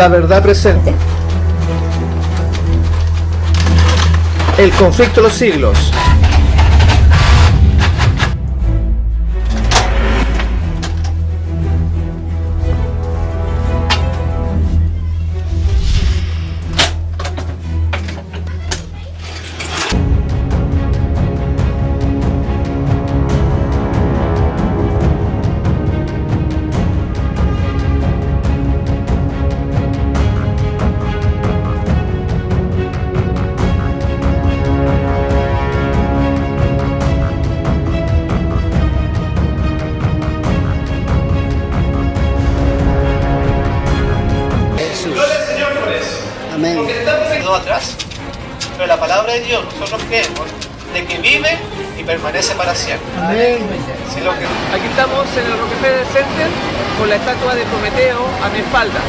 la verdad presente. El conflicto de los siglos. Atrás, pero la palabra de Dios nosotros creemos de que vive y permanece para siempre. Amén. Aquí estamos en el Rockefeller Center con la estatua de Prometeo a mi espalda,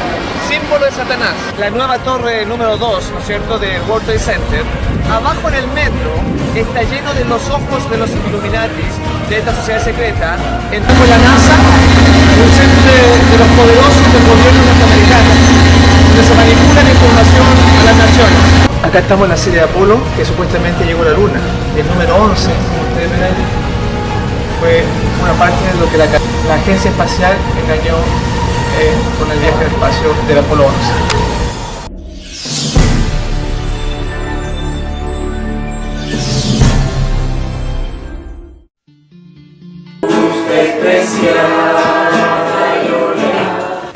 símbolo de Satanás. La nueva torre número 2, ¿no es cierto?, del World Trade Center. Abajo en el metro está lleno de los ojos de los Illuminatis, de esta sociedad secreta. Entonces la NASA, un centro de los poderosos del gobierno norteamericano, donde se manipula la información a las naciones. Acá estamos en la serie de Apolo, que supuestamente llegó a la Luna. El número 11, como ustedes ven ahí, fue una parte de lo que la agencia espacial engañó con el viaje al espacio del Apolo 11.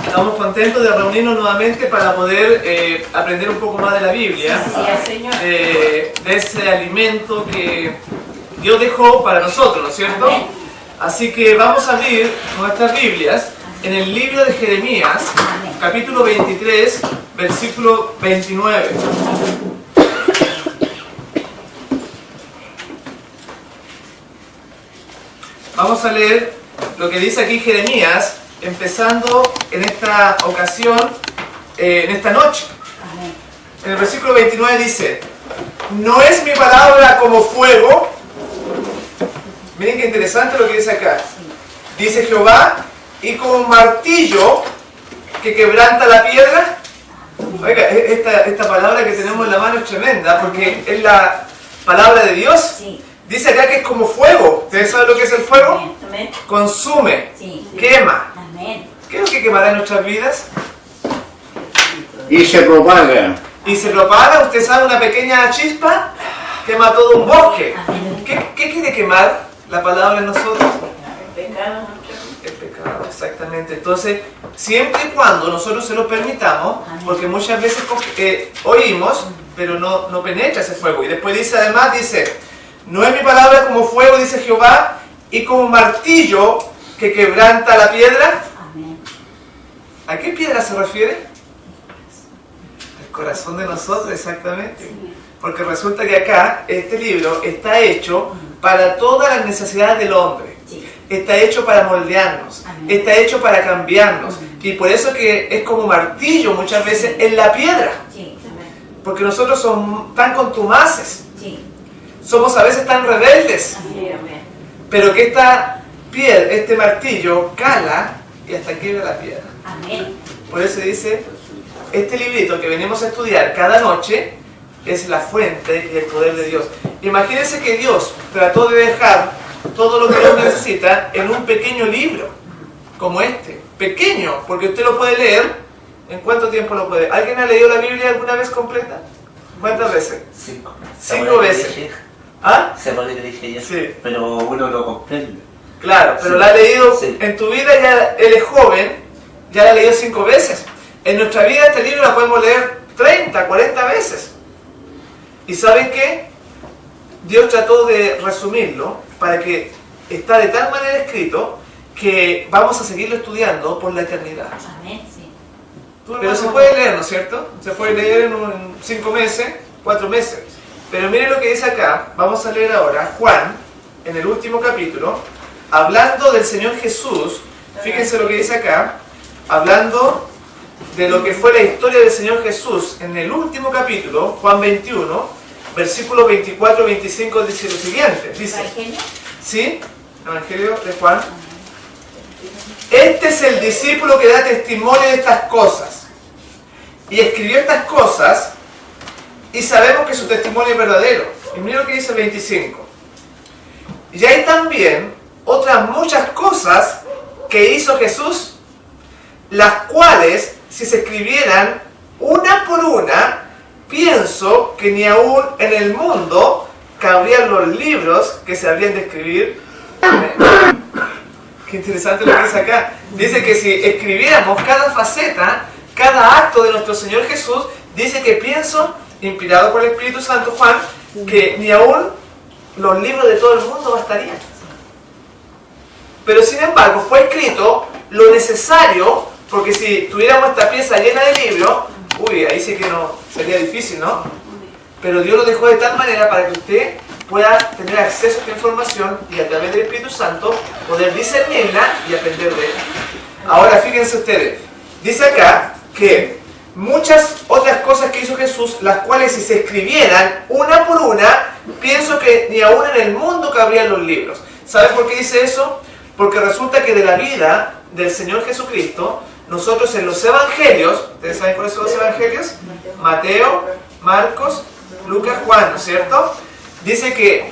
Estamos contentos de reunirnos nuevamente para poder aprender un poco más de la Biblia, de ese alimento que Dios dejó para nosotros, ¿no es cierto? Así que vamos a abrir nuestras Biblias en el libro de Jeremías, capítulo 23, versículo 29. Vamos a leer lo que dice aquí Jeremías, empezando en esta ocasión, en esta noche. En el versículo 29 dice: ¿no es mi palabra como fuego? Miren qué interesante lo que dice acá. Dice Jehová, y como un martillo que quebranta la piedra. Oiga, esta palabra que tenemos en la mano es tremenda, porque es la palabra de Dios. Dice acá que es como fuego. ¿Ustedes saben lo que es el fuego? Consume, quema. ¿Qué es lo que quemará en nuestras vidas? Y se propaga. Y se propaga. Usted sabe, una pequeña chispa quema todo un bosque. ¿Qué quiere quemar la palabra en nosotros? El pecado. El pecado, exactamente. Entonces, siempre y cuando nosotros se lo permitamos, porque muchas veces oímos, pero no penetra ese fuego. Y después dice, además, no es mi palabra como fuego, dice Jehová, y como martillo que quebranta la piedra. ¿A qué piedra se refiere? El corazón de nosotros, exactamente. Porque resulta que acá, este libro está hecho para todas las necesidades del hombre. Está hecho para moldearnos. Está hecho para cambiarnos. Y por eso que es como martillo muchas veces en la piedra. Porque nosotros somos tan contumaces. Somos a veces tan rebeldes. Pero que esta piedra, este martillo, cala y hasta quiebra la piedra. Por eso dice, este librito que venimos a estudiar cada noche es la fuente y el poder de Dios. Imagínense que Dios trató de dejar todo lo que Dios necesita en un pequeño libro, como este. Pequeño, porque usted lo puede leer. ¿En cuánto tiempo lo puede? ¿Alguien ha leído la Biblia alguna vez completa? ¿Cuántas veces? 5. 5 veces. ¿Ah? Se puede que dije ya. Sí. Pero uno lo comprende. Claro, pero sí. La ha leído sí. En tu vida, ya él es joven, ya la ha leído 5 veces. En nuestra vida este libro la podemos leer 30, 40 veces. ¿Y saben qué? Dios trató de resumirlo para que está de tal manera escrito que vamos a seguirlo estudiando por la eternidad. Pero se puede leer, ¿no es cierto? Se puede leer en 5 meses, 4 meses. Pero miren lo que dice acá. Vamos a leer ahora Juan, en el último capítulo, hablando del Señor Jesús. Fíjense lo que dice acá, hablando de lo que fue la historia del Señor Jesús. En el último capítulo, Juan 21, versículos 24 y 25, dice lo siguiente. Dice, ¿sí? Evangelio de Juan. Este es el discípulo que da testimonio de estas cosas. y escribió estas cosas, y sabemos que su testimonio es verdadero. Y mira lo que dice el 25. Y hay también otras muchas cosas que hizo Jesús, las cuales, si se escribieran una por una, pienso que ni aún en el mundo cabrían los libros que se habrían de escribir. Qué interesante lo que dice acá. Dice que si escribiéramos cada faceta, cada acto de nuestro Señor Jesús, dice que pienso, inspirado por el Espíritu Santo, Juan, que ni aún los libros de todo el mundo bastarían. Pero sin embargo fue escrito lo necesario, porque si tuviéramos esta pieza llena de libros, uy, ahí sí que no, sería difícil, ¿no? Pero Dios lo dejó de tal manera para que usted pueda tener acceso a esta información y a través del Espíritu Santo poder discernirla y aprender de ella. Ahora fíjense ustedes, dice acá que muchas otras cosas que hizo Jesús, las cuales si se escribieran una por una, pienso que ni aún en el mundo cabrían los libros. ¿Sabes por qué dice eso? Porque resulta que de la vida del Señor Jesucristo, nosotros en los evangelios, ¿ustedes saben cuáles son los evangelios? Mateo, Marcos, Lucas, Juan, ¿no es cierto? Dice que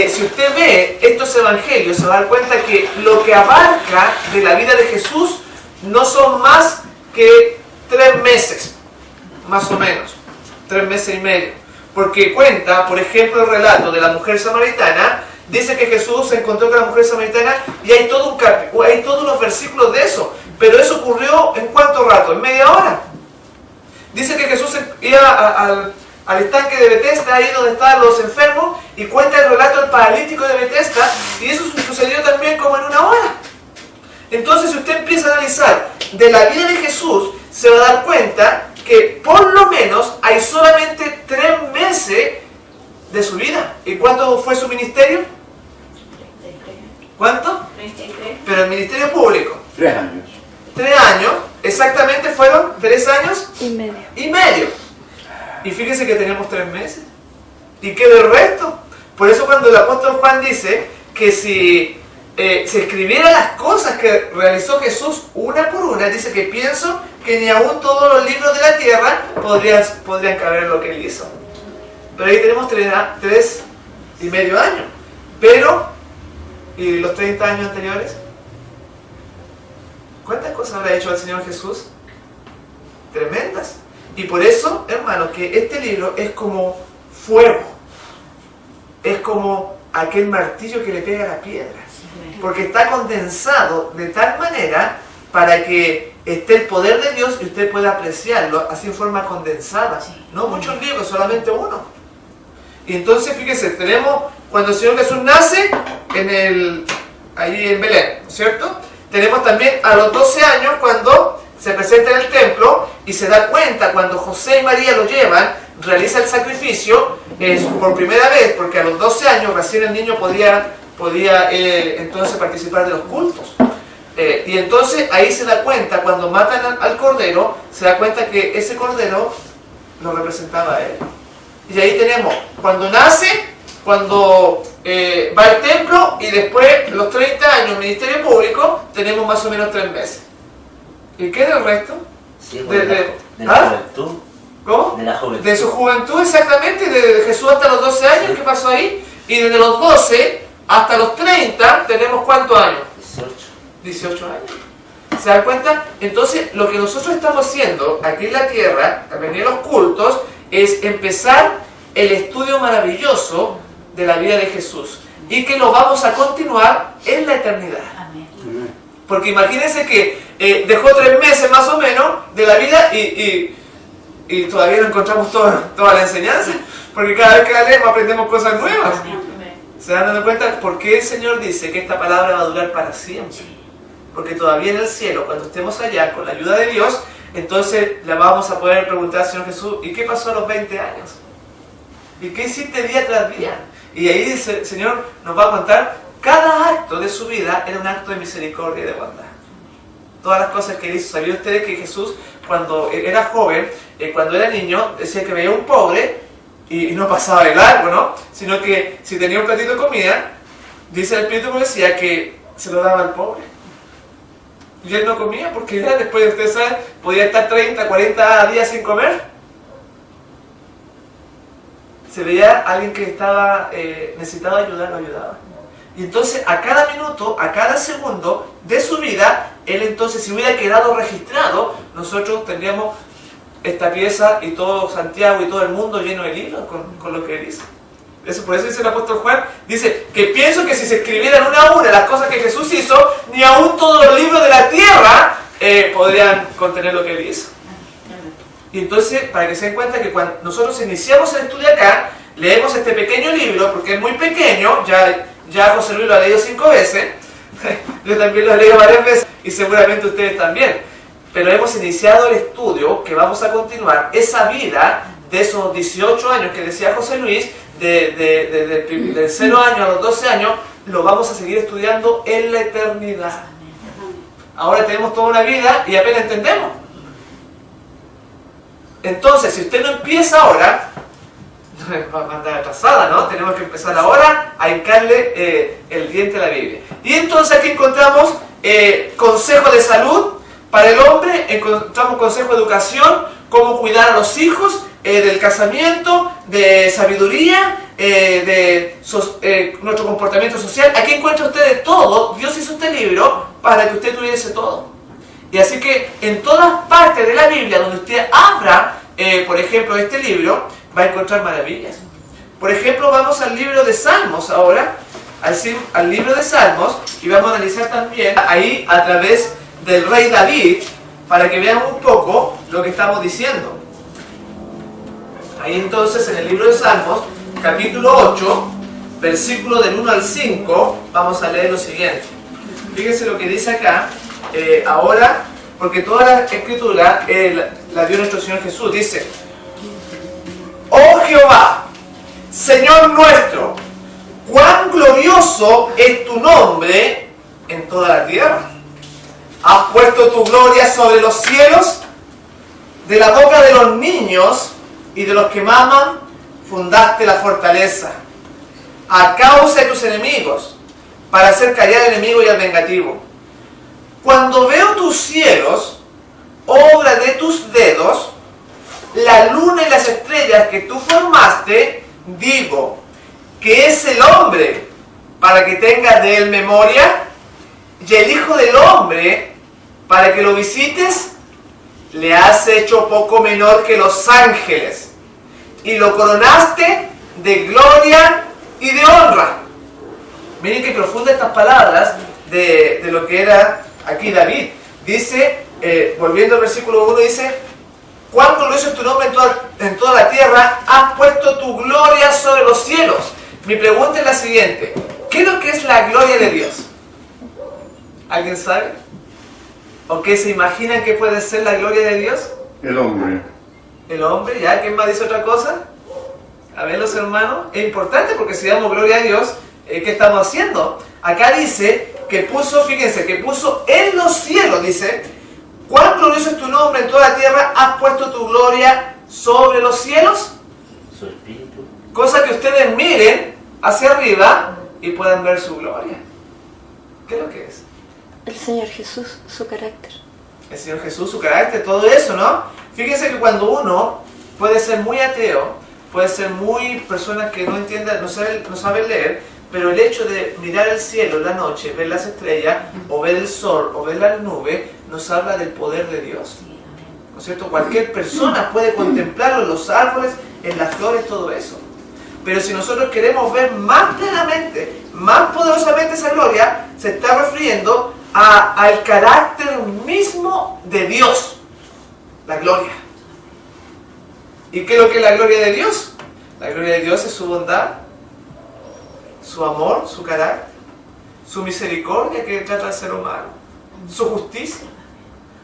si usted ve estos evangelios, se va a dar cuenta que lo que abarca de la vida de Jesús no son más que 3 meses, más o menos, 3 meses y medio. Porque cuenta, por ejemplo, el relato de la mujer samaritana. Dice que Jesús se encontró con la mujer samaritana y hay todos unos versículos de eso. Pero eso ocurrió ¿en cuánto rato? En media hora. Dice que Jesús iba al estanque de Betesda, ahí donde estaban los enfermos, y cuenta el relato del paralítico de Betesda, y eso sucedió también como en una hora. Entonces, si usted empieza a analizar de la vida de Jesús, se va a dar cuenta que por lo menos hay solamente 3 meses de su vida. ¿Y cuánto fue su ministerio? ¿Cuánto? 33. Pero el ministerio público. 3 años. 3 años, exactamente fueron 3 años Y medio. y medio. Y fíjese que tenemos 3 meses. ¿Y qué del resto? Por eso cuando el apóstol Juan dice que si se escribieran las cosas que realizó Jesús una por una, dice que pienso que ni aún todos los libros de la tierra podrían caber en lo que él hizo. Pero ahí tenemos 3 y medio años. Pero, ¿y los 30 años anteriores? ¿Cuántas cosas habrá hecho el Señor Jesús? Tremendas. Y por eso, hermanos, que este libro es como fuego. Es como aquel martillo que le pega a la piedra. Porque está condensado de tal manera para que esté el poder de Dios y usted pueda apreciarlo así en forma condensada. No muchos libros, solamente uno. Y entonces, fíjese, tenemos cuando el Señor Jesús nace allí en Belén, ¿no es cierto? Tenemos también a los 12 años cuando se presenta en el templo y se da cuenta cuando José y María lo llevan, realiza el sacrificio, es por primera vez, porque a los 12 años recién el niño podía entonces participar de los cultos. Y entonces ahí se da cuenta, cuando matan al cordero, se da cuenta que ese cordero lo representaba a él. Y ahí tenemos, cuando nace, cuando va al templo y después los 30 años en ministerio público, tenemos más o menos 3 meses. ¿Y qué del resto? Sí, de la juventud. ¿Cómo? De la juventud. De su juventud, exactamente, de Jesús hasta los 12 años, ¿qué pasó ahí? Y desde los 12 hasta los 30, tenemos ¿cuántos años? 18 años. ¿Se dan cuenta? Entonces, lo que nosotros estamos haciendo aquí en la tierra, también en los cultos, es empezar el estudio maravilloso de la vida de Jesús. Y que lo vamos a continuar en la eternidad. Amén. Porque imagínense que dejó 3 meses más o menos de la vida y todavía no encontramos toda la enseñanza. Porque cada vez que la leemos aprendemos cosas nuevas. ¿Se dan dando cuenta por qué el Señor dice que esta palabra va a durar para siempre? Porque todavía en el cielo, cuando estemos allá con la ayuda de Dios, entonces le vamos a poder preguntar al Señor Jesús, ¿y qué pasó a los 20 años? ¿Y qué hiciste día tras día? Y ahí dice, el Señor nos va a contar, cada acto de su vida era un acto de misericordia y de bondad. Todas las cosas que hizo. ¿Sabían ustedes que Jesús, cuando era joven, cuando era niño, decía que veía un pobre y no pasaba de largo, ¿no? Sino que si tenía un platito de comida, dice el Espíritu decía que se lo daba al pobre. Y él no comía porque ya después, ustedes saben, podía estar 30, 40 días sin comer. Se veía a alguien que estaba necesitaba ayudar, lo ayudaba. Y entonces a cada minuto, a cada segundo de su vida, él entonces, si hubiera quedado registrado, nosotros tendríamos esta pieza y todo Santiago y todo el mundo lleno de libros con lo que él hizo. Por eso dice el apóstol Juan, dice que pienso que si se escribieran una a una las cosas que Jesús hizo, ni aún todos los libros de la tierra podrían contener lo que él hizo. Y entonces, para que se den cuenta que cuando nosotros iniciamos el estudio acá, leemos este pequeño libro, porque es muy pequeño, ya José Luis lo ha leído 5 veces, yo también lo he leído varias veces, y seguramente ustedes también. Pero hemos iniciado el estudio, que vamos a continuar, esa vida de esos 18 años que decía José Luis, del 0 año a los 12 años, lo vamos a seguir estudiando en la eternidad. Ahora tenemos toda una vida y apenas entendemos. Entonces, si usted no empieza ahora, va a andar atrasada, ¿no? Tenemos que empezar ahora a hincarle el diente a la Biblia. Y entonces aquí encontramos consejo de salud para el hombre, encontramos consejo de educación, cómo cuidar a los hijos, del casamiento, de sabiduría, nuestro comportamiento social. Aquí encuentra usted de todo. Dios hizo este libro para que usted tuviese todo. Y así que en todas partes de la Biblia donde usted abra, por ejemplo, este libro, va a encontrar maravillas. Por ejemplo, vamos al libro de Salmos ahora, al libro de Salmos, y vamos a analizar también ahí a través del rey David, para que vean un poco lo que estamos diciendo. Ahí entonces en el libro de Salmos, capítulo 8, versículo del 1 al 5, vamos a leer lo siguiente. Fíjense lo que dice acá, ahora, porque toda la escritura la dio nuestro Señor Jesús. Dice: oh Jehová, Señor nuestro, cuán glorioso es tu nombre en toda la tierra. Has puesto tu gloria sobre los cielos, de la boca de los niños y de los que maman, fundaste la fortaleza, a causa de tus enemigos, para hacer callar al enemigo y al vengativo. Cuando veo tus cielos, obra de tus dedos, la luna y las estrellas que tú formaste, digo, ¿qué es el hombre para que tengas de él memoria? Y el Hijo del Hombre, para que lo visites, le has hecho poco menor que los ángeles, y lo coronaste de gloria y de honra. Miren qué profundas estas palabras de lo que era aquí David. Dice, volviendo al versículo 1, dice: cuán glorioso es tu nombre en toda la tierra, has puesto tu gloria sobre los cielos. Mi pregunta es la siguiente: ¿qué es lo que es la gloria de Dios? ¿Alguien sabe? ¿O qué se imaginan que puede ser la gloria de Dios? El hombre. El hombre, ¿ya? ¿Quién más dice otra cosa? A ver, los hermanos, es importante porque si damos gloria a Dios, ¿qué estamos haciendo? Acá dice que puso, fíjense, que puso en los cielos, dice: cuán glorioso es tu nombre en toda la tierra, has puesto tu gloria sobre los cielos. Su espíritu. Cosa que ustedes miren hacia arriba y puedan ver su gloria. ¿Qué es lo que es? El Señor Jesús, su carácter. El Señor Jesús, su carácter, todo eso, ¿no? Fíjense que cuando uno puede ser muy ateo, puede ser muy persona que no entiende, no sabe leer, pero el hecho de mirar el cielo en la noche, ver las estrellas, o ver el sol, o ver las nubes, nos habla del poder de Dios. ¿No es cierto? Cualquier persona puede contemplarlo en los árboles, en las flores, todo eso. Pero si nosotros queremos ver más plenamente, más poderosamente esa gloria, se está refiriendo al carácter mismo de Dios, la gloria. ¿Y qué es lo que es la gloria de Dios? La gloria de Dios es su bondad, su amor, su carácter, su misericordia que trata al ser humano, su justicia.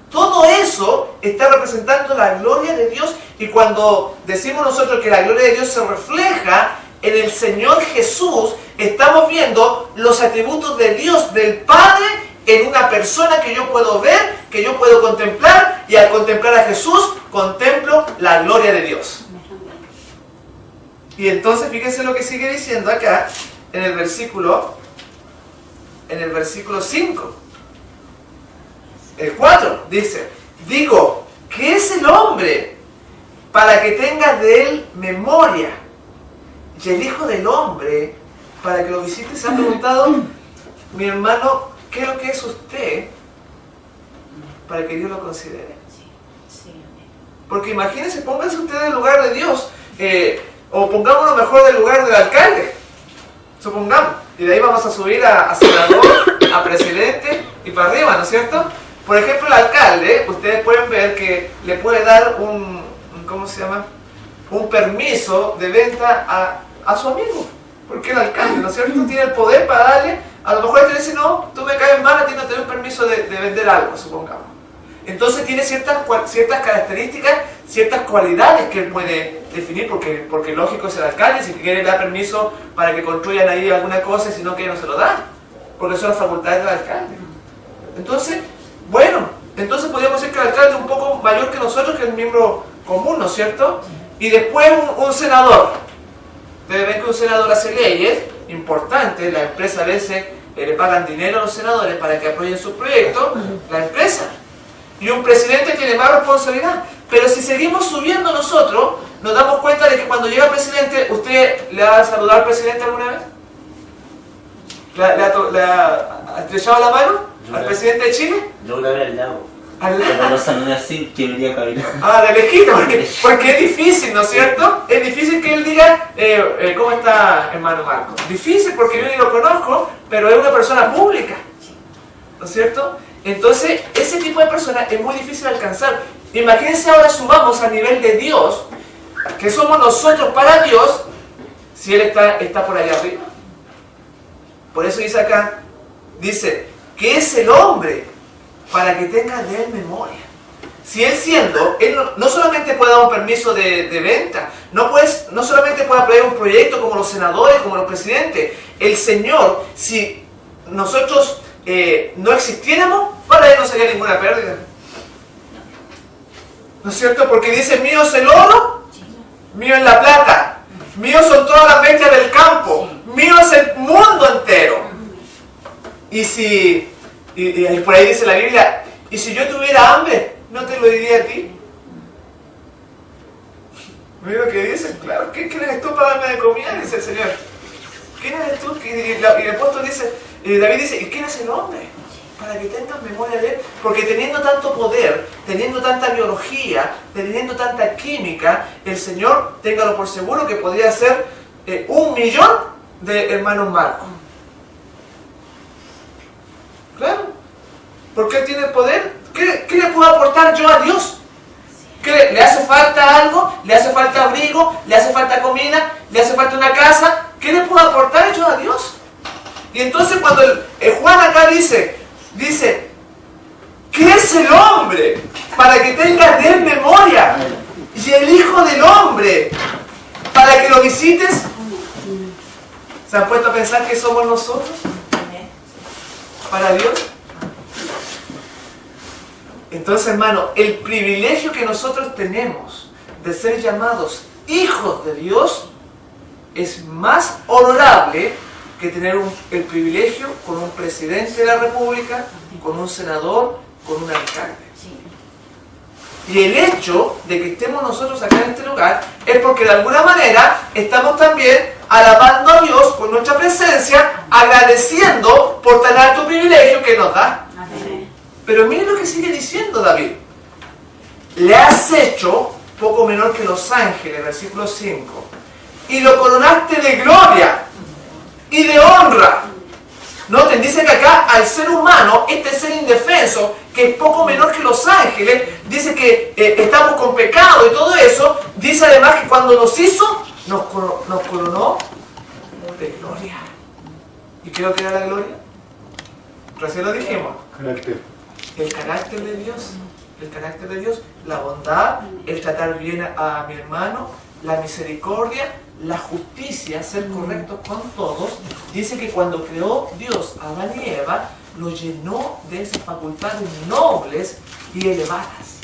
Todo eso está representando la gloria de Dios, y cuando decimos nosotros que la gloria de Dios se refleja en el Señor Jesús, estamos viendo los atributos de Dios, del Padre, en una persona que yo puedo ver, que yo puedo contemplar, y al contemplar a Jesús, contemplo la gloria de Dios. Y entonces fíjense lo que sigue diciendo acá, en el versículo 5. 4 dice, digo, ¿qué es el hombre para que tengas de él memoria? Y el Hijo del Hombre, para que lo visites. Se ha preguntado, mi hermano, ¿qué es lo que es usted para que Dios lo considere? Porque imagínense, pónganse ustedes en el lugar de Dios, o pongámonos mejor del lugar del alcalde, supongamos, y de ahí vamos a subir a senador, a presidente y para arriba, ¿no es cierto? Por ejemplo, el alcalde, ustedes pueden ver que le puede dar ¿cómo se llama? Un permiso de venta a su amigo, porque el alcalde, ¿no es cierto? Tiene el poder para darle, a lo mejor él te dice, no, tú me caes mal, a ti no te doy un permiso de vender algo, supongamos. Entonces tiene ciertas características, ciertas cualidades que él puede definir, porque lógico es el alcalde, si quiere dar permiso para que construyan ahí alguna cosa, y si no quiere no se lo dan, porque son las facultades del alcalde. Entonces, bueno, entonces podríamos decir que el alcalde es un poco mayor que nosotros, que el miembro común, ¿no es cierto? Y después un senador. Ustedes ven que un senador hace leyes importantes, la empresa a veces le pagan dinero a los senadores para que apoyen sus proyectos, la empresa. Y un presidente tiene más responsabilidad. Pero si seguimos subiendo nosotros, nos damos cuenta de que cuando llega el presidente, ¿usted le ha saludado al presidente alguna vez? ¿Le ha estrechado la mano al presidente de Chile? Yo una vez al lado. Al lado. Pero no saludé así que venía caminando. De lejito, porque es difícil, ¿no es cierto? Es difícil que él diga, ¿cómo está hermano Marco? Difícil porque yo ni lo conozco, pero es una persona pública, ¿no es cierto? Entonces, ese tipo de personas es muy difícil de alcanzar. Imagínense ahora subamos a nivel de Dios, que somos nosotros para Dios, si Él está por allá arriba. Por eso dice acá, dice, ¿qué es el hombre para que tenga de él memoria? Si él no solamente puede dar un permiso de venta, no solamente puede aprobar un proyecto como los senadores, como los presidentes, el Señor, si nosotros no existiéramos, para él no sería ninguna pérdida. ¿No es cierto? Porque dice, mío es el oro, mío es la plata, mío son todas las bestias del campo, mío es el mundo entero. Y por ahí dice la Biblia, y si yo tuviera hambre, ¿no te lo diría a ti? Mira lo que dice, claro, ¿quién eres tú para darme de comida? Dice el Señor. ¿Quién eres tú? Y el apóstol dice, David dice, ¿y quién es el hombre? Para que tengas memoria de él, porque teniendo tanto poder, teniendo tanta biología, teniendo tanta química, el Señor, téngalo por seguro, que podría ser 1 millón de hermanos Marcos. Claro, porque él tiene poder. ¿Qué le puedo aportar yo a Dios? ¿Qué le hace falta algo? ¿Le hace falta abrigo? ¿Le hace falta comida? ¿Le hace falta una casa? ¿Qué le puedo aportar yo a Dios? Y entonces cuando Juan acá dice, ¿qué es el hombre? Para que tengas de él memoria. Y el Hijo del Hombre, para que lo visites. ¿Se han puesto a pensar que somos nosotros? Para Dios. Entonces, hermano, el privilegio que nosotros tenemos de ser llamados hijos de Dios es más honorable que tener el privilegio con un presidente de la República, con un senador, con un alcalde. Y el hecho de que estemos nosotros acá en este lugar es porque de alguna manera estamos también alabando a Dios con nuestra presencia, agradeciendo por tan alto privilegio que nos da. Pero miren lo que sigue diciendo David. Le has hecho poco menor que los ángeles, versículo 5, y lo coronaste de gloria y de honra. Noten, dice que acá al ser humano, este ser indefenso, que es poco menor que los ángeles, dice que estamos con pecado y todo eso, dice además que cuando nos hizo, nos coronó de gloria. ¿Y qué es lo que era la gloria? Recién lo dijimos. El carácter de Dios. El carácter de Dios, la bondad, el tratar bien a mi hermano, la misericordia, la justicia, ser correctos con todos. Dice que cuando creó Dios a Adán y Eva, lo llenó de esas facultades nobles y elevadas.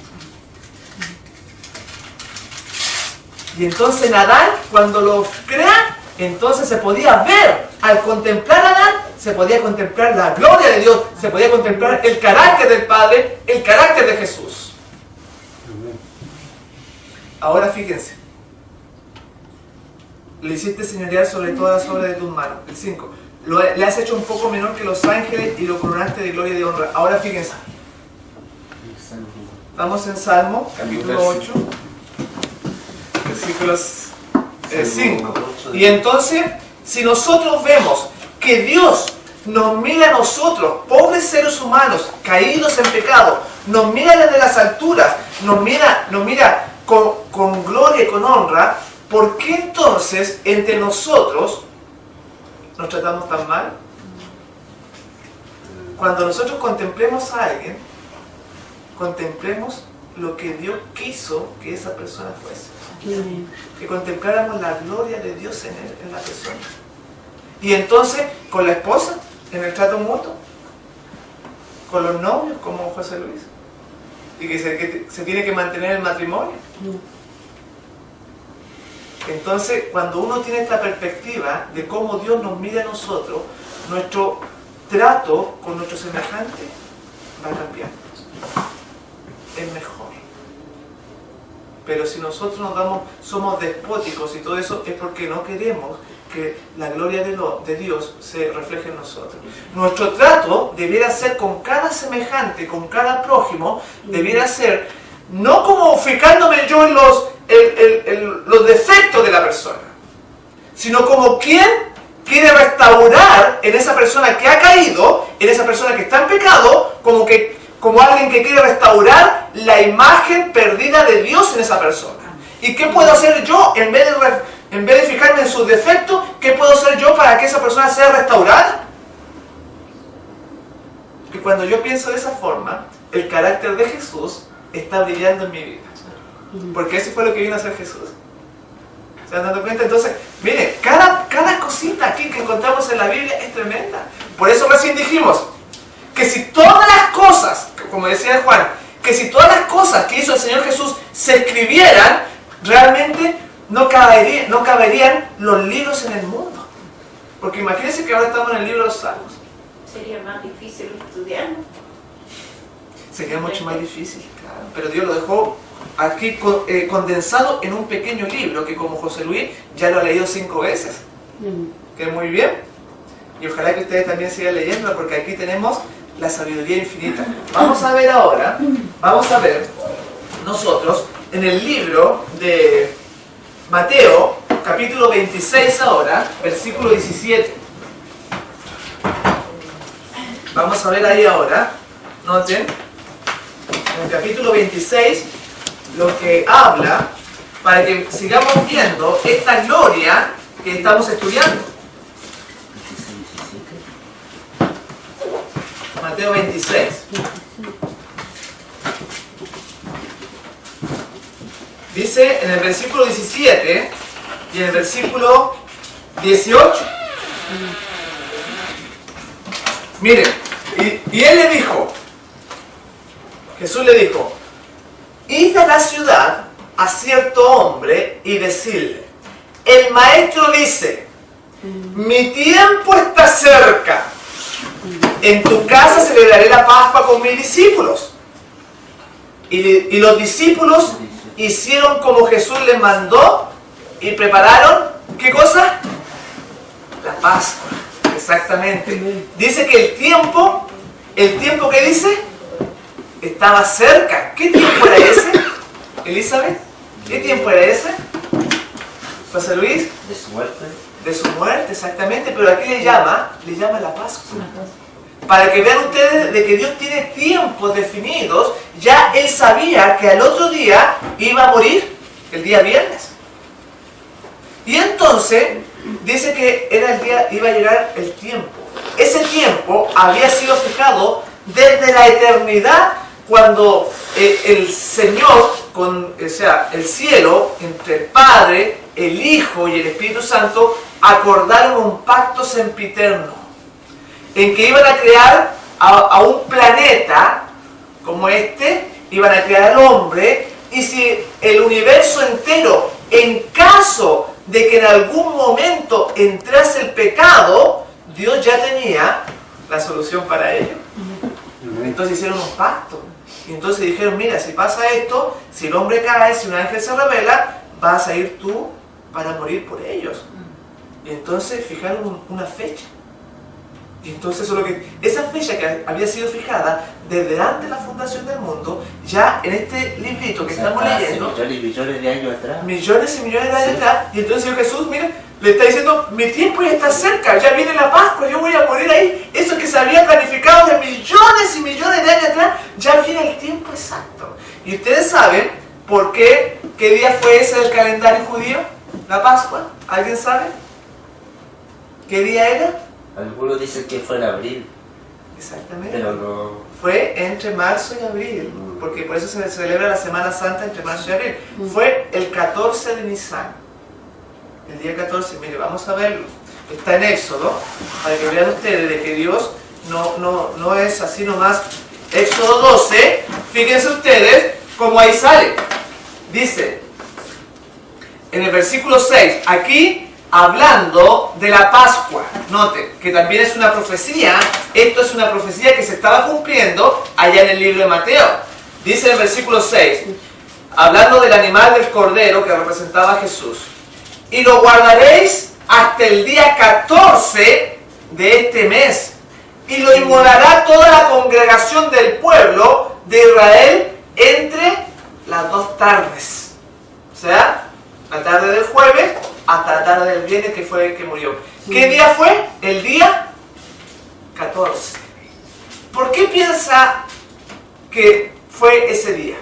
Y entonces en Adán, cuando lo crea, entonces se podía ver, al contemplar a Adán, se podía contemplar la gloria de Dios, se podía contemplar el carácter del Padre, el carácter de Jesús. Ahora fíjense, le hiciste señorear sobre todas las obras de tus manos. El 5. Le has hecho un poco menor que los ángeles y lo coronaste de gloria y de honra. Ahora fíjense. Estamos en Salmo, capítulo 8, versículos 5. Y entonces, si nosotros vemos que Dios nos mira a nosotros, pobres seres humanos, caídos en pecado, nos mira desde las alturas, nos mira con gloria y con honra, ¿por qué entonces entre nosotros nos tratamos tan mal? Cuando nosotros contemplemos a alguien, contemplemos lo que Dios quiso que esa persona fuese. Que contempláramos la gloria de Dios en la persona. Y entonces, con la esposa, en el trato mutuo, con los novios, como José Luis, y que se tiene que mantener el matrimonio. Entonces, cuando uno tiene esta perspectiva de cómo Dios nos mira a nosotros, nuestro trato con nuestro semejante va a cambiar. Es mejor. Pero si nosotros somos despóticos y todo eso, es porque no queremos que la gloria de Dios se refleje en nosotros. Nuestro trato debiera ser con cada semejante, con cada prójimo, debiera ser no como fijándome yo en los defectos de la persona, sino como quien quiere restaurar en esa persona que ha caído, en esa persona que está en pecado, como alguien que quiere restaurar la imagen perdida de Dios en esa persona. ¿Y qué puedo hacer yo en vez de fijarme en sus defectos? ¿Qué puedo hacer yo para que esa persona sea restaurada? Y cuando yo pienso de esa forma, el carácter de Jesús está brillando en mi vida. Porque eso fue lo que vino a hacer Jesús. ¿Se han dado cuenta? Entonces, miren, cada cosita aquí que encontramos en la Biblia es tremenda. Por eso recién dijimos que si todas las cosas, como decía Juan, que si todas las cosas que hizo el Señor Jesús se escribieran, realmente no caberían los libros en el mundo. Porque imagínense que ahora estamos en el libro de los Salmos. Sería más difícil estudiarlo. Sería mucho más difícil, claro. Pero Dios lo dejó aquí condensado en un pequeño libro que, como José Luis ya lo ha leído 5 veces. Que muy bien. Y ojalá que ustedes también sigan leyendo, porque aquí tenemos la sabiduría infinita. Vamos a ver ahora, nosotros en el libro de Mateo, capítulo 26 ahora, versículo 17. Vamos a ver ahí ahora, noten, en el capítulo 26, lo que habla, para que sigamos viendo esta gloria que estamos estudiando. Mateo 26. Dice en el versículo 17 y en el versículo 18. Miren, y él le dijo, Jesús le dijo, id a la ciudad a cierto hombre y decirle, el maestro dice, mi tiempo está cerca, en tu casa celebraré la Pascua con mis discípulos. Y los discípulos hicieron como Jesús les mandó y prepararon, ¿qué cosa? La Pascua, exactamente. Dice que el tiempo que dice, estaba cerca. ¿Qué tiempo era ese, Elizabeth? ¿Qué tiempo era ese? José Luis. De su muerte. De su muerte, exactamente. Pero aquí le llama la Pascua. Para que vean ustedes de que Dios tiene tiempos definidos. Ya Él sabía que al otro día iba a morir, el día viernes. Y entonces dice que iba a llegar el tiempo. Ese tiempo había sido fijado desde la eternidad, cuando el Señor, el cielo, entre el Padre, el Hijo y el Espíritu Santo, acordaron un pacto sempiterno, en que iban a crear a un planeta como este, iban a crear al hombre, y si el universo entero, en caso de que en algún momento entrase el pecado, Dios ya tenía la solución para ello. Entonces hicieron un pacto. Y entonces dijeron, mira, si pasa esto, si el hombre cae, si un ángel se revela, vas a ir tú para morir por ellos. Y entonces fijaron una fecha. Y entonces esa fecha que había sido fijada desde antes de la fundación del mundo, ya en este librito que estamos leyendo, millones y millones de años atrás. millones y millones de años atrás, y entonces Señor Jesús, mira, le está diciendo, mi tiempo ya está cerca, ya viene la Pascua, yo voy a morir ahí. Eso que se había planificado de millones y millones de años atrás, ya viene el tiempo exacto. Y ustedes saben por qué día fue ese del calendario judío, la Pascua. ¿Alguien sabe? ¿Qué día era? Algunos dicen que fue en abril, Exactamente. pero no. Fue entre marzo y abril, porque por eso se celebra la Semana Santa entre marzo y abril. Fue el 14 de Nisan, el día 14, mire, vamos a verlo. Está en Éxodo, para que vean ustedes de que Dios no es así nomás. Éxodo 12, fíjense ustedes cómo ahí sale. Dice, en el versículo 6, aquí hablando de la Pascua, noten que también es una profecía, esto es una profecía que se estaba cumpliendo allá en el libro de Mateo. Dice en el versículo 6, hablando del animal del cordero que representaba a Jesús, y lo guardaréis hasta el día 14 de este mes, y lo inmolará toda la congregación del pueblo de Israel entre las 2 tardes. O sea, la tarde del jueves hasta la tarde del viernes que fue el que murió. ¿Qué día fue? El día 14. ¿Por qué piensa que fue ese día,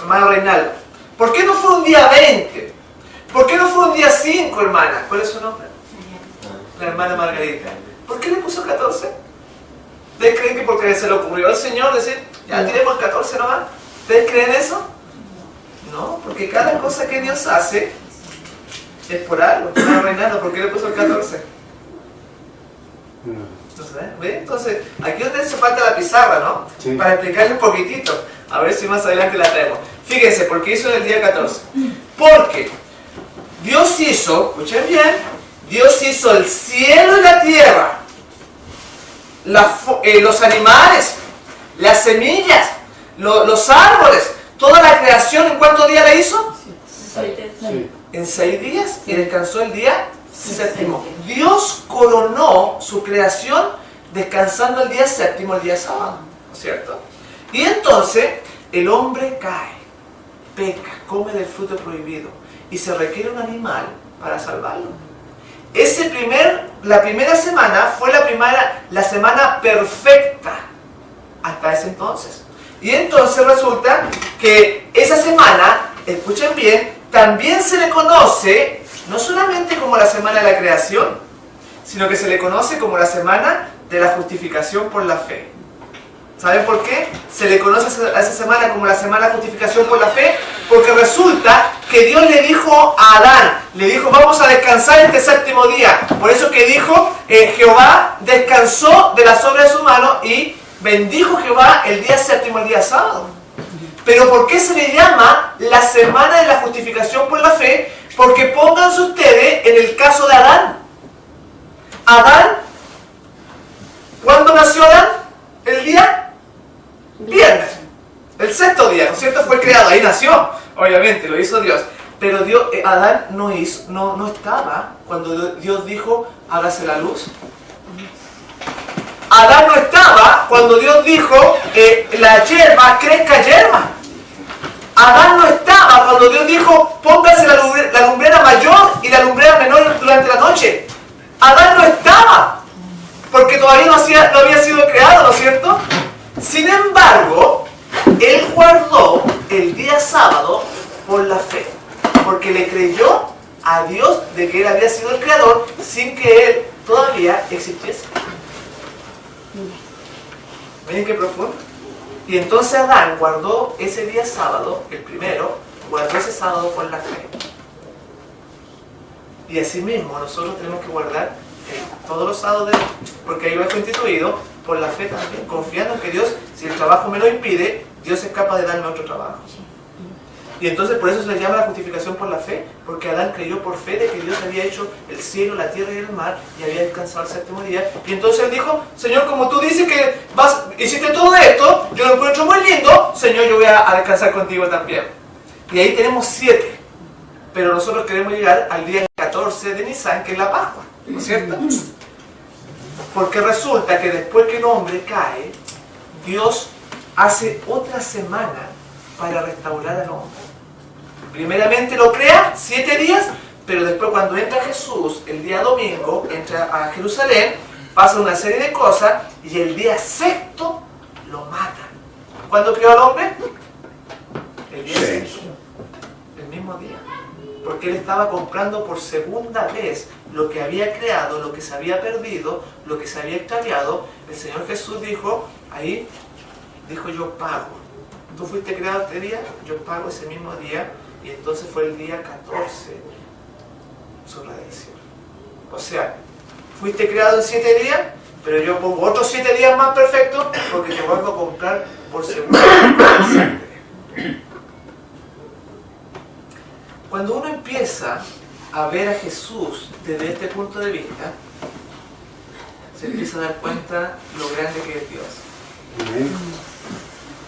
hermano Reinaldo? ¿Por qué no fue un día 20? ¿Por qué no fue un día 5, hermana? ¿Cuál es su nombre? La hermana Margarita. ¿Por qué le puso 14? ¿Ustedes creen que porque se le ocurrió al Señor decir, ya tiremos el 14 nomás? ¿Ustedes creen eso? No, porque cada cosa que Dios hace es por algo. No, Reinaldo, ¿por qué le puso el 14? ¿Ve? Entonces, aquí donde hace falta la pizarra, ¿no? Sí. Para explicarle un poquitito. A ver si más adelante la traemos. Fíjense, ¿por qué hizo en el día 14? Porque Dios hizo, escuchen bien, Dios hizo el cielo y la tierra, los animales, las semillas, los árboles, toda la creación. ¿En cuántos días la hizo? Sí. En 6 días, y descansó el día 7º. Dios coronó su creación descansando el día 7º, el día sábado, ¿no es cierto? Y entonces el hombre cae, peca, come del fruto prohibido, y se requiere un animal para salvarlo. La primera semana fue la semana perfecta hasta ese entonces. Y entonces resulta que esa semana, escuchen bien, también se le conoce no solamente como la semana de la creación, sino que se le conoce como la semana de la justificación por la fe. ¿Saben por qué se le conoce a esa semana como la semana de la justificación por la fe? Porque resulta que Dios le dijo a Adán, le dijo, vamos a descansar este 7º día. Por eso que dijo, Jehová descansó de las obras de su mano y bendijo Jehová el día 7º, el día sábado. Pero ¿por qué se le llama la semana de la justificación por la fe? Porque pónganse ustedes en el caso de Adán. Adán, ¿cuándo nació Adán? El día viernes, el 6º día, ¿no es cierto? Fue creado, ahí nació, obviamente, lo hizo Dios. Pero Adán no estaba cuando Dios dijo, hágase la luz. Adán no estaba cuando Dios dijo, la hierba crezca hierba. Adán no estaba cuando Dios dijo, póngase la lumbrera mayor y la lumbrera menor durante la noche. Adán no estaba, porque todavía no había sido creado, ¿no es cierto? Sin embargo, él guardó el día sábado por la fe, porque le creyó a Dios de que él había sido el creador sin que él todavía existiese. Miren qué profundo. Y entonces Adán guardó ese día sábado, el primero, guardó ese sábado por la fe. Y así mismo nosotros tenemos que guardar todos los sábados, porque ahí va constituido por la fe también, confiando en que Dios, si el trabajo me lo impide, Dios es capaz de darme otro trabajo. Y entonces por eso se le llama la justificación por la fe, porque Adán creyó por fe de que Dios había hecho el cielo, la tierra y el mar y había descansado el séptimo día. Y entonces él dijo, Señor, como tú dices que hiciste todo esto, yo lo encuentro muy lindo, Señor, yo voy a descansar contigo también. Y ahí tenemos 7, pero nosotros queremos llegar al día 14 de Nisan, que es la Pascua, ¿no es cierto? Porque resulta que después que el hombre cae, Dios hace otra semana para restaurar al hombre. Primeramente lo crea 7 días, pero después cuando entra Jesús, el día domingo, entra a Jerusalén, pasa una serie de cosas y el día 6º lo matan. ¿Cuándo creó al hombre? El día 6, el mismo día. Porque él estaba comprando por segunda vez lo que había creado, lo que se había perdido, lo que se había extraviado. El Señor Jesús dijo, ahí, dijo yo pago. Tú fuiste creado este día, yo pago ese mismo día. Y entonces fue el día 14 su redención. O sea, fuiste creado en 7 días, pero yo pongo otros 7 días más perfectos porque te vuelvo a comprar por segunda vez. Cuando uno empieza a ver a Jesús desde este punto de vista, se empieza a dar cuenta lo grande que es Dios.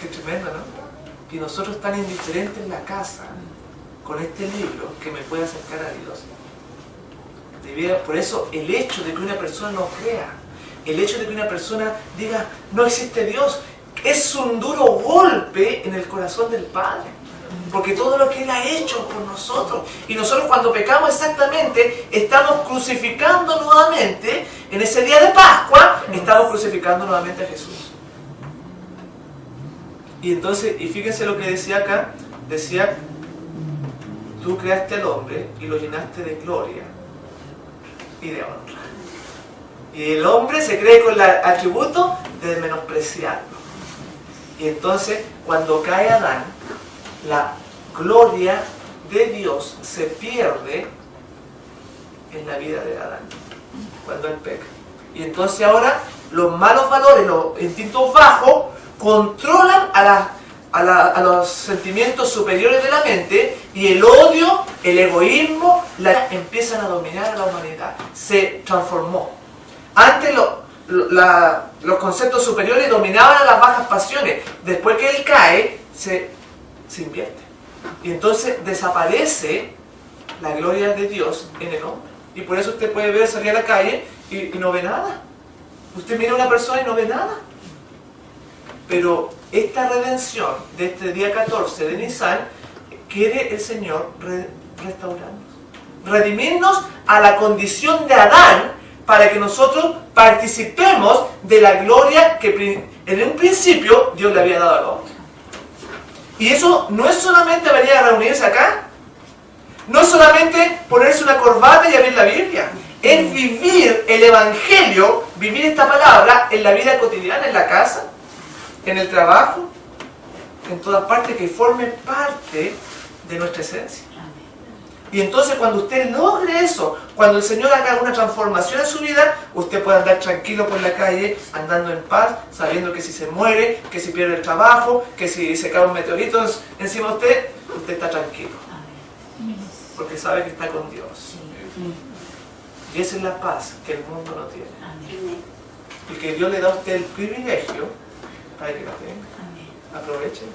Qué tremendo, ¿no? Que nosotros tan indiferentes en la casa con este libro que me puede acercar a Dios. Por eso el hecho de que una persona no crea, el hecho de que una persona diga no existe Dios, es un duro golpe en el corazón del Padre. Porque todo lo que Él ha hecho por nosotros, y nosotros cuando pecamos exactamente, estamos crucificando nuevamente, en ese día de Pascua, estamos crucificando nuevamente a Jesús. Y entonces, y fíjense lo que decía acá, decía, tú creaste al hombre y lo llenaste de gloria y de honra. Y el hombre se cree con el atributo de menospreciarlo. Y entonces, cuando cae Adán, la gloria de Dios se pierde en la vida de Adán, cuando él peca. Y entonces ahora los malos valores, los instintos bajos, controlan a los sentimientos superiores de la mente, y el odio, el egoísmo, empiezan a dominar a la humanidad. Se transformó. Antes los conceptos superiores dominaban a las bajas pasiones. Después que él cae, se invierte. Y entonces desaparece la gloria de Dios en el hombre. Y por eso usted puede ver salir a la calle y no ve nada. Usted mira a una persona y no ve nada. Pero esta redención de este día 14 de Nisan, quiere el Señor restaurarnos, redimirnos a la condición de Adán, para que nosotros participemos de la gloria que en un principio Dios le había dado al hombre. Y eso no es solamente venir a reunirse acá, no es solamente ponerse una corbata y abrir la Biblia, es vivir el Evangelio, vivir esta palabra en la vida cotidiana, en la casa, en el trabajo, en todas partes, que forme parte de nuestra esencia. Y entonces cuando usted logre eso, cuando el Señor haga una transformación en su vida, usted puede andar tranquilo por la calle, andando en paz, sabiendo que si se muere, que si pierde el trabajo, que si se cae un meteorito encima de usted, usted está tranquilo. Porque sabe que está con Dios. Y esa es la paz que el mundo no tiene. Y que Dios le da a usted el privilegio para que la tenga. Aprovechen.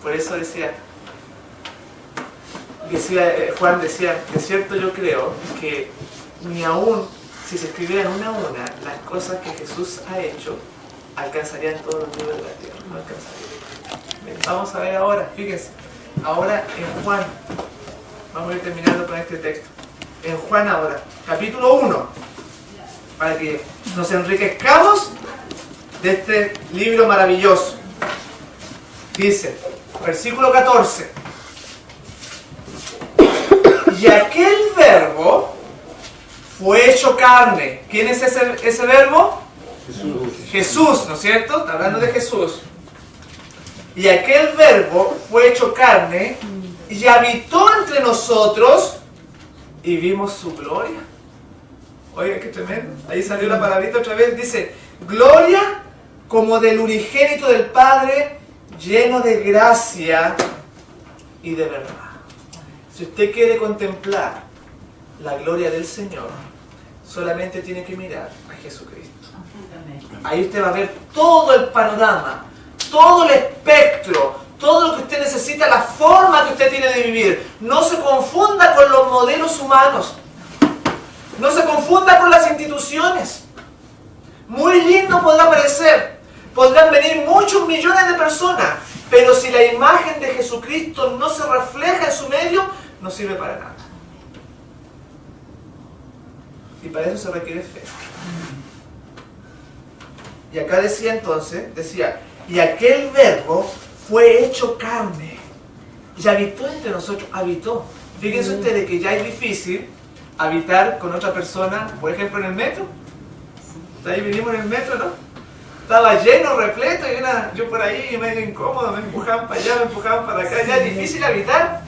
Por eso decía Juan decía, de cierto yo creo que ni aún si se escribieran una a una, las cosas que Jesús ha hecho alcanzarían todos los libros de la tierra. No alcanzarían. Bien, vamos a ver ahora, fíjense, ahora en Juan, vamos a ir terminando con este texto. En Juan ahora, capítulo 1, para que nos enriquezcamos de este libro maravilloso. Dice, versículo 14. Y aquel verbo fue hecho carne. ¿Quién es ese verbo? Jesús. Jesús, ¿no es cierto? Está hablando de Jesús. Y aquel verbo fue hecho carne y habitó entre nosotros y vimos su gloria. Oiga, qué tremendo. Ahí salió la palabrita otra vez. Dice, gloria como del unigénito del Padre, lleno de gracia y de verdad. Si usted quiere contemplar la gloria del Señor, solamente tiene que mirar a Jesucristo. Ahí usted va a ver todo el panorama, todo el espectro, todo lo que usted necesita, la forma que usted tiene de vivir. No se confunda con los modelos humanos. No se confunda con las instituciones. Muy lindo podrá parecer. Podrán venir muchos millones de personas, pero si la imagen de Jesucristo no se refleja en su medio, no sirve para nada. Y para eso se requiere fe. Y acá decía entonces, y aquel verbo fue hecho carne y habitó entre nosotros, habitó. Fíjense ustedes que ya es difícil habitar con otra persona, por ejemplo en el metro. Ahí vinimos en el metro, ¿no? Estaba lleno, repleto, y yo por ahí medio incómodo, me empujaban para allá, me empujaban para acá. Ya es difícil habitar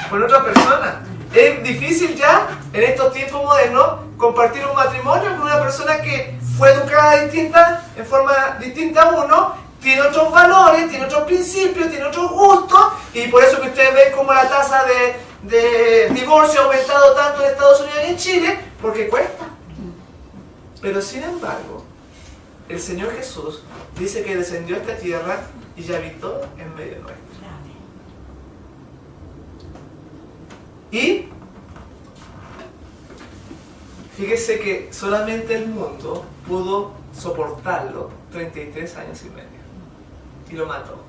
con otra persona. Es difícil ya, en estos tiempos modernos, compartir un matrimonio con una persona que fue educada en forma distinta a uno, tiene otros valores, tiene otros principios, tiene otros gustos, y por eso que ustedes ven como la tasa de divorcio ha aumentado tanto en Estados Unidos y en Chile, porque cuesta. Pero sin embargo, el Señor Jesús dice que descendió a esta tierra y ya habitó en medio nuestro. Y fíjese que solamente el mundo pudo soportarlo 33 años y medio. Y lo mató.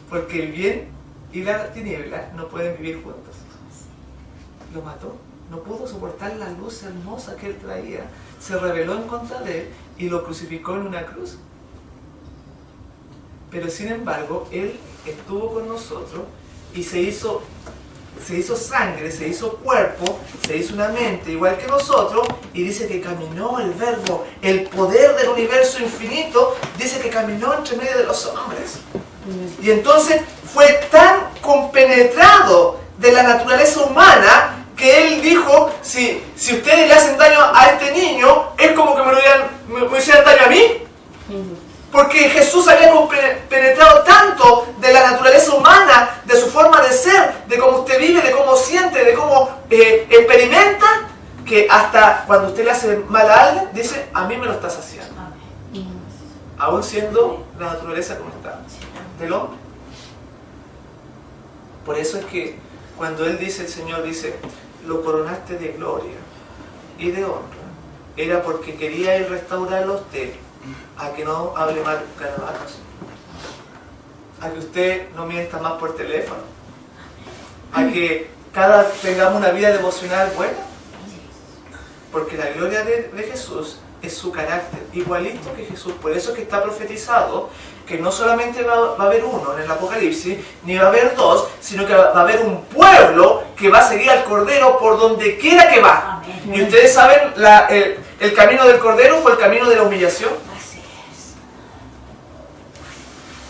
Porque el bien y la tiniebla no pueden vivir juntos. Lo mató. No pudo soportar la luz hermosa que él traía. Se rebeló en contra de él y lo crucificó en una cruz. Pero sin embargo, él estuvo con nosotros y se hizo sangre, se hizo cuerpo, se hizo una mente igual que nosotros, y dice que caminó el verbo, el poder del universo infinito, dice que caminó entre medio de los hombres. Y entonces fue tan compenetrado de la naturaleza humana que él dijo, si ustedes le hacen daño a este niño, es como que me hicieran daño a mí. Porque Jesús había penetrado tanto de la naturaleza humana, de su forma de ser, de cómo usted vive, de cómo siente, de cómo experimenta, que hasta cuando usted le hace mal a alguien, dice, a mí me lo estás haciendo. Aún siendo la naturaleza como está, del hombre. Por eso es que cuando Él dice, el Señor dice, lo coronaste de gloria y de honra, era porque quería Él restaurarlo a usted, a que no hable mal garabatos, a que usted no mienta más por teléfono, a que tengamos una vida devocional buena, porque la gloria de Jesús es su carácter, igualito que Jesús. Por eso es que está profetizado que no solamente va a haber uno en el Apocalipsis, ni va a haber dos, sino que va a haber un pueblo que va a seguir al Cordero por donde quiera que va. Amén. Y ustedes saben, el camino del Cordero fue el camino de la humillación. Así es.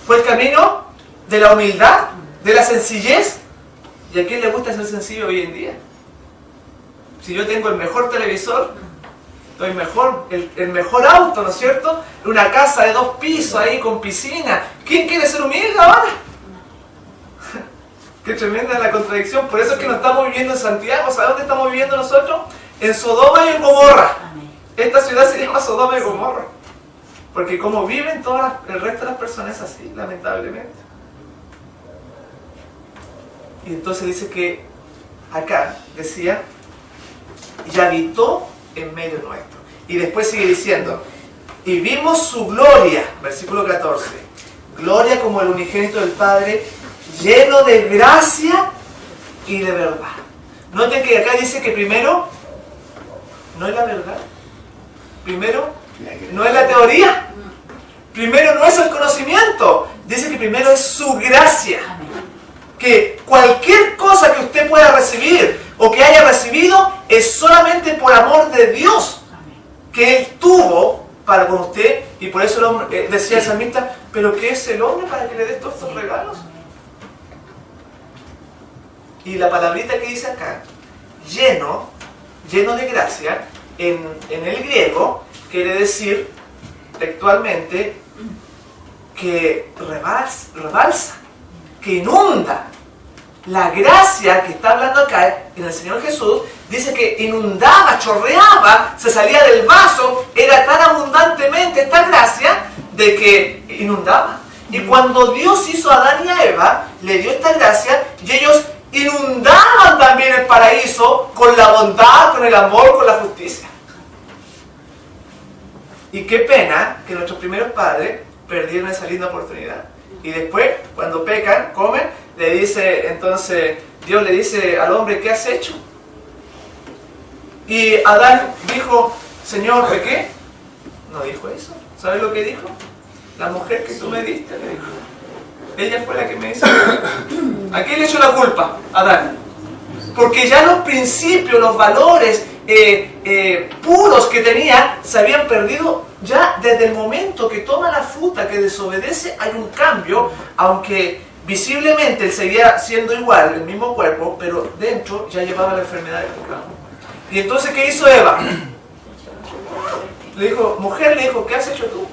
Fue el camino de la humildad, de la sencillez. ¿Y a quién le gusta ser sencillo hoy en día? Si yo tengo el mejor televisor, el mejor auto, ¿no es cierto? Una casa de 2 pisos ahí con piscina. ¿Quién quiere ser humilde ahora? Qué tremenda la contradicción. Por eso es que no estamos viviendo en Santiago. ¿Sabe dónde estamos viviendo nosotros? En Sodoma y en Gomorra. Esta ciudad se llama Sodoma y Gomorra. Porque como viven el resto de las personas es así, lamentablemente. Y entonces dice que acá decía, y habitó en medio nuestro. Y después sigue diciendo, y vimos su gloria, versículo 14, gloria como el unigénito del Padre, lleno de gracia y de verdad. Noten que acá dice que primero no es la verdad, primero no es la teoría, primero no es el conocimiento, dice que primero es su gracia. Que cualquier cosa que usted pueda recibir o que haya recibido es solamente por amor de Dios que Él tuvo para con usted. Y por eso el hombre, decía el salmista, ¿pero qué es el hombre para que le dé todos estos regalos? Y la palabrita que dice acá, lleno de gracia, en el griego quiere decir textualmente que rebalsa, que inunda. La gracia que está hablando acá en el Señor Jesús dice que inundaba, chorreaba, se salía del vaso, era tan abundantemente esta gracia de que inundaba. Y cuando Dios hizo a Adán y a Eva, le dio esta gracia y ellos inundaban también el paraíso con la bondad, con el amor, con la justicia. Y qué pena que nuestros primeros padres perdieron esa linda oportunidad. Y después, cuando pecan, comen, le dice, entonces, Dios le dice al hombre, ¿qué has hecho? Y Adán dijo, Señor, ¿pequé? No dijo eso. ¿Sabes lo que dijo? La mujer que tú me diste, le dijo. Ella fue la que me hizo. ¿A quién le echó la culpa? Adán. Porque ya los principios, los valores puros que tenía se habían perdido ya desde el momento que toma la fruta, que desobedece, hay un cambio, aunque visiblemente él seguía siendo igual, el mismo cuerpo, pero dentro ya llevaba la enfermedad del pecado. Y entonces, ¿qué hizo Eva? Le dijo, mujer, le dijo, ¿qué has hecho tú?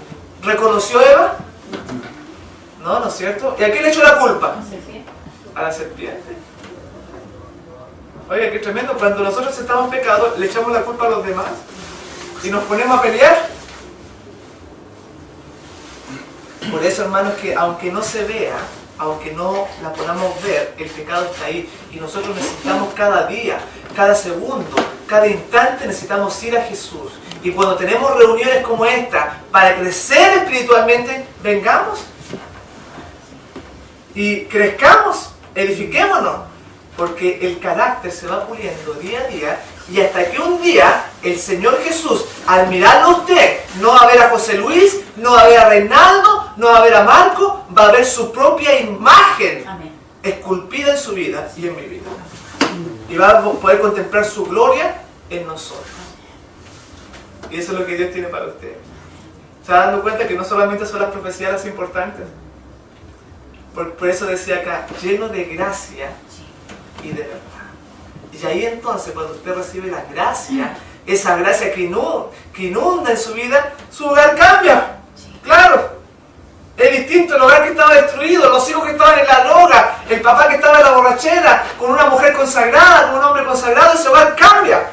¿Reconoció Eva? No, ¿no es cierto? ¿Y a quién le echó la culpa? A la serpiente. Oiga, qué tremendo, cuando nosotros estamos pecados, le echamos la culpa a los demás y nos ponemos a pelear. Por eso, hermanos, que aunque no se vea, aunque no la podamos ver, el pecado está ahí y nosotros necesitamos cada día, cada segundo, cada instante necesitamos ir a Jesús. Y cuando tenemos reuniones como esta para crecer espiritualmente, vengamos y crezcamos, edifiquémonos, porque el carácter se va puliendo día a día y hasta que un día el Señor Jesús, al mirarlo a usted, no va a ver a José Luis, no va a ver a Reinaldo, no va a ver a Marco, va a ver su propia imagen esculpida en su vida y en mi vida. Y va a poder contemplar su gloria en nosotros. Y eso es lo que Dios tiene para usted. ¿Se está dando cuenta que no solamente son las profecías las importantes? Por eso decía acá, lleno de gracia y de verdad. Y ahí entonces, cuando usted recibe la gracia, esa gracia que inunda en su vida, su hogar cambia. Claro. Es distinto el hogar que estaba destruido, los hijos que estaban en la droga, el papá que estaba en la borrachera, con una mujer consagrada, con un hombre consagrado, ese hogar cambia.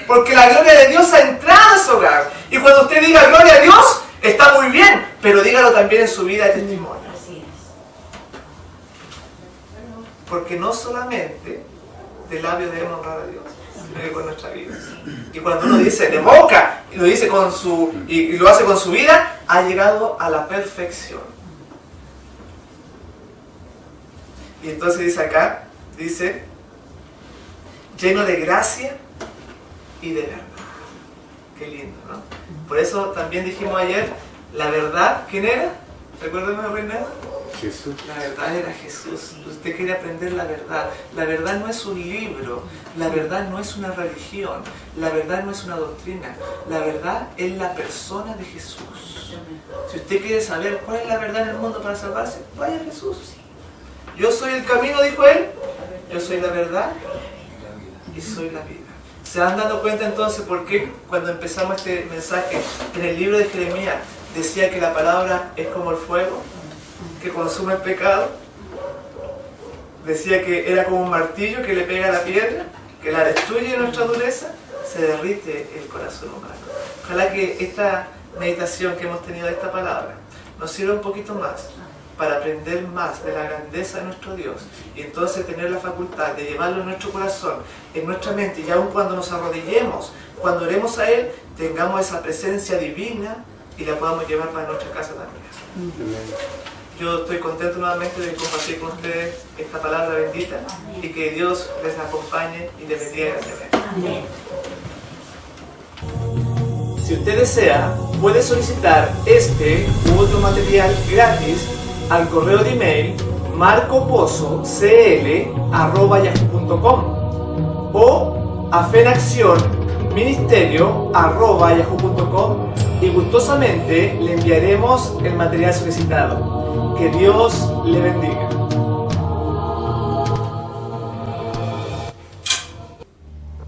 Porque la gloria de Dios ha entrado a ese hogar. Y cuando usted diga gloria a Dios, está muy bien, pero dígalo también en su vida de testimonio. Porque no solamente de labios debemos honrar a Dios, sino que con nuestra vida. Y cuando uno dice de boca, y lo dice con y lo hace con su vida, ha llegado a la perfección. Y entonces dice acá, dice, lleno de gracia y de verdad. Qué lindo, ¿no? Por eso también dijimos ayer, la verdad, ¿quién era? ¿Recuérdenme, Reinaldo? Jesús. La verdad era Jesús. Usted quiere aprender la verdad. La verdad no es un libro, la verdad no es una religión, la verdad no es una doctrina. La verdad es la persona de Jesús. Si usted quiere saber cuál es la verdad en el mundo para salvarse, vaya a Jesús. Yo soy el camino, dijo él. Yo soy la verdad y soy la vida. ¿Se han dado cuenta entonces por qué cuando empezamos este mensaje en el libro de Jeremías decía que la palabra es como el fuego que consume el pecado? Decía que era como un martillo que le pega a la piedra, que la destruye nuestra dureza, se derrite el corazón humano. Ojalá que esta meditación que hemos tenido de esta palabra nos sirva un poquito más para aprender más de la grandeza de nuestro Dios y entonces tener la facultad de llevarlo en nuestro corazón, en nuestra mente, y aun cuando nos arrodillemos, cuando oremos a Él, tengamos esa presencia divina y la podamos llevar para nuestra casa también. Yo estoy contento nuevamente de compartir con ustedes esta palabra bendita y que Dios les acompañe y les bendiga grandemente. Si usted desea, puede solicitar este u otro material gratis al correo de email marcopozocl@yahoo.com o a fenaccionministerio@yahoo.com y gustosamente le enviaremos el material solicitado. Que Dios le bendiga.